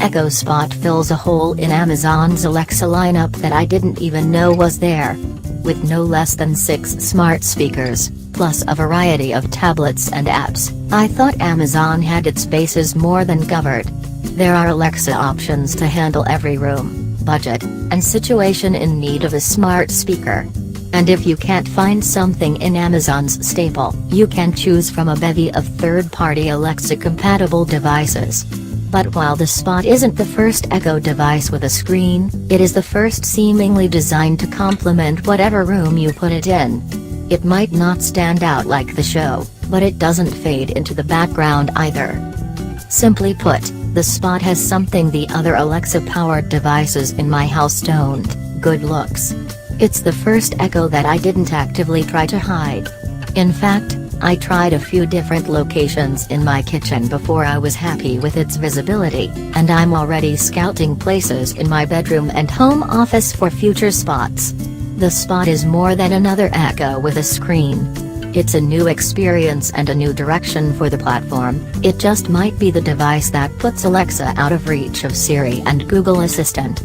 Echo Spot fills a hole in Amazon's Alexa lineup that I didn't even know was there. With no less than 6 smart speakers, plus a variety of tablets and apps, I thought Amazon had its bases more than covered. There are Alexa options to handle every room, budget, and situation in need of a smart speaker. And if you can't find something in Amazon's staple, you can choose from a bevy of third-party Alexa-compatible devices. But while the Spot isn't the first Echo device with a screen, it is the first seemingly designed to complement whatever room you put it in. It might not stand out like the show, but it doesn't fade into the background either. Simply put, the Spot has something the other Alexa-powered devices in my house don't: good looks. It's the first Echo that I didn't actively try to hide. In fact, I tried a few different locations in my kitchen before I was happy with its visibility, and I'm already scouting places in my bedroom and home office for future spots. The Spot is more than another Echo with a screen. It's a new experience and a new direction for the platform. It just might be the device that puts Alexa out of reach of Siri and Google Assistant.